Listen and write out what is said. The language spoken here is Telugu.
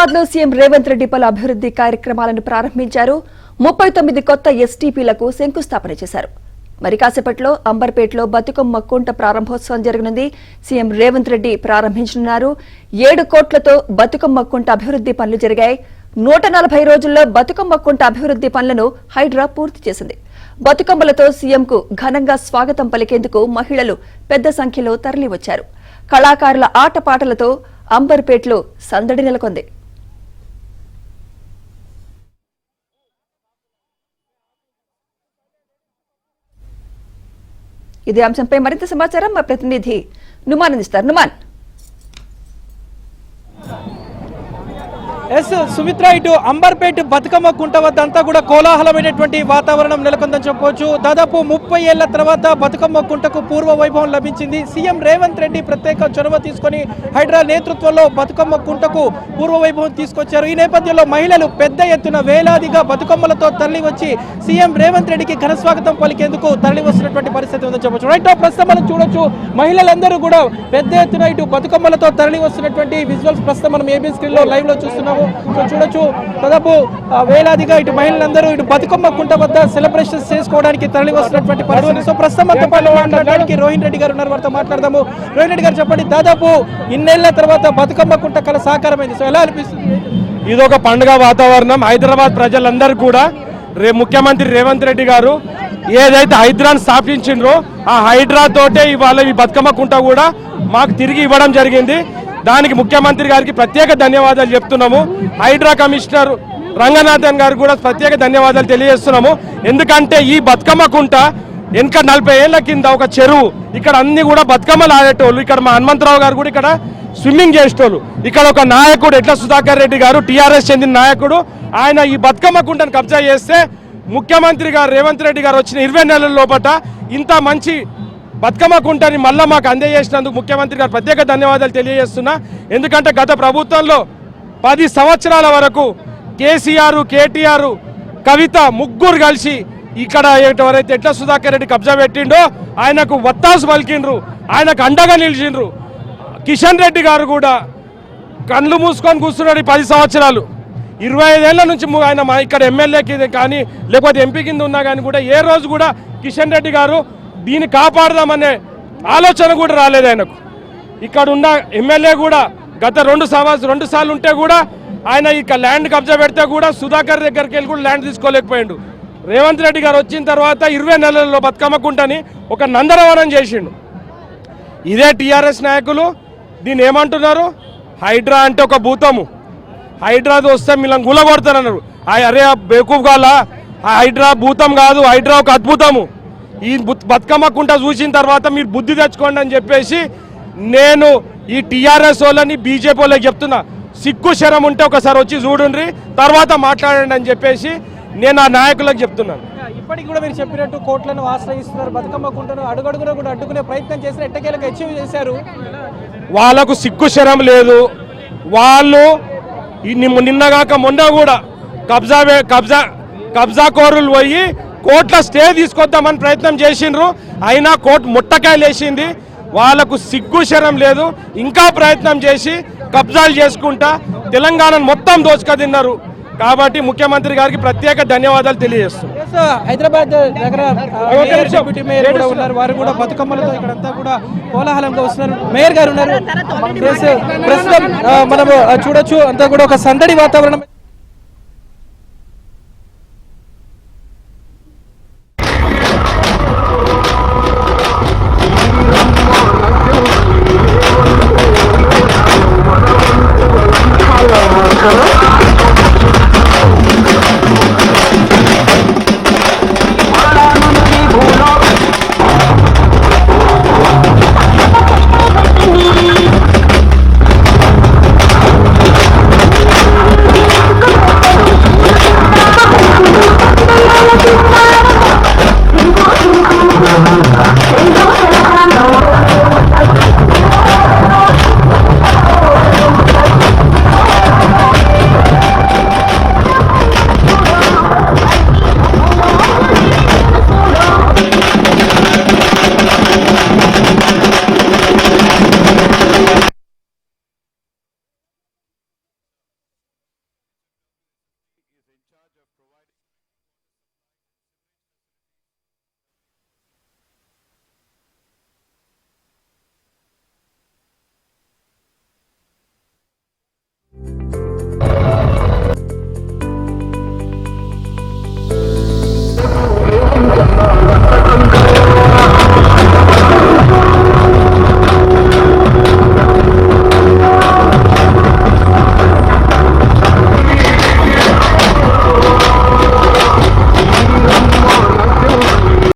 హైదరాబాద్ లో సీఎం రేవంత్ రెడ్డి పలు అభివృద్ధి కార్యక్రమాలను ప్రారంభించారు. 39 కొత్త ఎస్టీపీలకు శంకుస్థాపన చేశారు. మరి కాసేపట్లో అంబర్పేటలో బతుకమ్మ కుంట ప్రారంభోత్సవం జరగనుంది. సీఎం రేవంత్ రెడ్డి ప్రారంభించనున్నారు. 7 కోట్లతో బతుకమ్మ కుంట అభివృద్ధి పనులు జరిగాయి. 140 రోజుల్లో బతుకమ్మ కుంట అభివృద్ధి పనులను హైడ్రా పూర్తి చేసింది. బతుకమ్మలతో సీఎంకు ఘనంగా స్వాగతం పలికేందుకు మహిళలు పెద్ద సంఖ్యలో తరలివచ్చారు. కళాకారుల ఆటపాటలతో అంబర్పేటలో సందడి నెలకొంది. ఇదే అంశంపై మరింత సమాచారం మా ప్రతినిధి నుమాన్ అందిస్తారు. నుమాన్, సుమిత్ర, ఇటు అంబర్పేట బతుకమ్మ కుంట వద్ద అంతా కూడా కోలాహలమైనటువంటి వాతావరణం నెలకొందని చెప్పవచ్చు. దాదాపు 30 ఏళ్ల తర్వాత బతుకమ్మ కుంటకు పూర్వ వైభవం లభించింది. సీఎం రేవంత్ రెడ్డి ప్రత్యేక చొరవ తీసుకొని హైడ్రా నేతృత్వంలో బతుకమ్మ కుంటకు పూర్వ వైభవం తీసుకొచ్చారు. ఈ నేపథ్యంలో మహిళలు పెద్ద ఎత్తున వేలాదిగా బతుకమ్మలతో తరలి వచ్చి సీఎం రేవంత్ రెడ్డికి ఘనస్వాగతం పలికేందుకు తరలి వస్తున్నటువంటి పరిస్థితి ఉందని చెప్పవచ్చు. రైట్, ప్రస్తుతం మనం చూడొచ్చు, మహిళలందరూ కూడా పెద్ద ఎత్తున ఇటు బతుకమ్మలతో తరలి వస్తున్నటువంటి విజువల్స్ ప్రస్తుతం మనం ఏబీ స్క్రీన్ లో లైవ్ లో చూస్తున్నాము. చూడొచ్చు, దాదాపు వేలాదిగా ఇటు మహిళలందరూ ఇటు బతుకమ్మ కుంట వద్ద సెలబ్రేషన్స్ చేసుకోవడానికి తరలి వస్తున్నటువంటి పరిస్థితి. సో ప్రస్తుతం మనతో పాటు మాట్లాడడానికి రోహిన్ రెడ్డి గారు ఉన్నారు, వారితో మాట్లాడదాము. రోహిన్ రెడ్డి గారు, చెప్పండి, దాదాపు ఇన్నేళ్ల తర్వాత బతుకమ్మ కుంట కళ సాకారమైంది. సో ఎలా అనిపిస్తుంది? ఇది ఒక పండుగ వాతావరణం. హైదరాబాద్ ప్రజలందరూ కూడా ముఖ్యమంత్రి రేవంత్ రెడ్డి గారు ఏదైతే హైడ్రాను స్థాపించిండ్రో ఆ హైడ్రా తోటే ఇవాళ ఈ బతుకమ్మ కుంట కూడా మాకు తిరిగి ఇవ్వడం జరిగింది. దానికి ముఖ్యమంత్రి గారికి ప్రత్యేక ధన్యవాదాలు చెప్తున్నాము. హైడ్రా కమిషనర్ రంగనాథన్ గారు కూడా ప్రత్యేక ధన్యవాదాలు తెలియజేస్తున్నాము. ఎందుకంటే ఈ బతుకమ్మ కుంట వెనక 40 ఏళ్ల కింద ఒక చెరువు, ఇక్కడ అన్ని కూడా బతుకమ్మలు ఆడేటోళ్ళు. ఇక్కడ మా హనుమంతరావు గారు కూడా ఇక్కడ స్విమ్మింగ్ చేసేటోళ్ళు. ఇక్కడ ఒక నాయకుడు ఎట్ల సుధాకర్ రెడ్డి గారు, టీఆర్ఎస్ చెందిన నాయకుడు, ఆయన ఈ బతుకమ్మ కుంటను కబ్జా చేస్తే ముఖ్యమంత్రి గారు రేవంత్ రెడ్డి గారు వచ్చిన 20 నెలల లోపల ఇంత మంచి బతుకమ్మ కుంటని మళ్ళీ మాకు అందజేసినందుకు ముఖ్యమంత్రి గారు ప్రత్యేక ధన్యవాదాలు తెలియజేస్తున్నా. ఎందుకంటే గత ప్రభుత్వంలో 10 సంవత్సరాల వరకు కేసీఆర్, కేటీఆర్, కవిత ముగ్గురు కలిసి ఇక్కడ ఎవరైతే ఎట్ల సుధాకర్ రెడ్డి కబ్జా పెట్టిండో ఆయనకు వత్తాసు పలికిండ్రు, ఆయనకు అండగా నిలిచిండ్రు. కిషన్ రెడ్డి గారు కూడా కళ్ళు మూసుకొని కూర్చున్నాడు. 10 సంవత్సరాలు 25 ఏళ్ల నుంచి ఆయన ఇక్కడ ఎమ్మెల్యేకి కానీ లేకపోతే ఎంపీ కింద ఉన్నా కానీ కూడా ఏ రోజు కూడా కిషన్ రెడ్డి గారు దీన్ని కాపాడదామనే ఆలోచన కూడా రాలేదు ఆయనకు. ఇక్కడ ఉన్న ఎమ్మెల్యే కూడా గత 2 సార్లు ఉంటే కూడా ఆయన ఇక ల్యాండ్ కబ్జా పెడితే కూడా సుధాకర్ దగ్గరికి వెళ్ళి కూడా ల్యాండ్ తీసుకోలేకపోయిండు. రేవంత్ రెడ్డి గారు వచ్చిన తర్వాత 20 నెలల్లో బతుకమ్మ కుంటని ఒక నందనవనం చేసిండు. ఇదే టీఆర్ఎస్ నాయకులు దీన్ని ఏమంటున్నారు, హైడ్రా అంటే ఒక భూతము, హైడ్రాతో వస్తే మిమ్మల్ని గులగొడతారన్నారు. అరే బేకూఫ్ గాల, హైడ్రా భూతం కాదు, హైడ్రా ఒక అద్భుతము. ఈ బతుకమ్మ కుంట చూసిన తర్వాత మీరు బుద్ధి తెచ్చుకోండి అని చెప్పేసి నేను ఈ టీఆర్ఎస్ వాళ్ళని బీజేపీ వాళ్ళకి చెప్తున్నా, సిగ్గు శరం ఉంటే ఒకసారి వచ్చి చూడండి, తర్వాత మాట్లాడండి అని చెప్పేసి నేను ఆ నాయకులకు చెప్తున్నాను. ఇప్పటికి కూడా మీరు చెప్పినట్టు కోట్లను ఆశ్రయిస్తున్నారు, బతుకమ్మ కుంటను అడుగడుగునా కూడా అడ్డుకునే ప్రయత్నం చేసిన ఎట్టకేలకు అచీవ్ చేశారు. వాళ్ళకు సిగ్గు శరం లేదు. వాళ్ళు నిన్నగాక మొన్న కూడా కబ్జా కోరులు పోయి కోర్టులో స్టే తీసుకొద్దామని ప్రయత్నం చేసిండ్రు. అయినా కోర్టు ముట్టకాయలు వేసింది. వాళ్ళకు సిగ్గు శరం లేదు. ఇంకా ప్రయత్నం చేసి కబ్జాలు చేసుకుంటా తెలంగాణను మొత్తం దోచుక తిన్నారు. కాబట్టి ముఖ్యమంత్రి గారికి ప్రత్యేక ధన్యవాదాలు తెలియజేస్తున్నారు. హైదరాబాద్ దగ్గర డిప్యూటీ మేయర్ కూడా ఉన్నారు, వారు కూడా బతుకమ్మలతో ఇక్కడంతా కూడా కోలాహలంగా వస్తున్నారు. మేయర్ గారు ఉన్నారు. ప్రస్తుతం మనము చూడొచ్చు, అంతా కూడా ఒక సందడి వాతావరణం. Hello?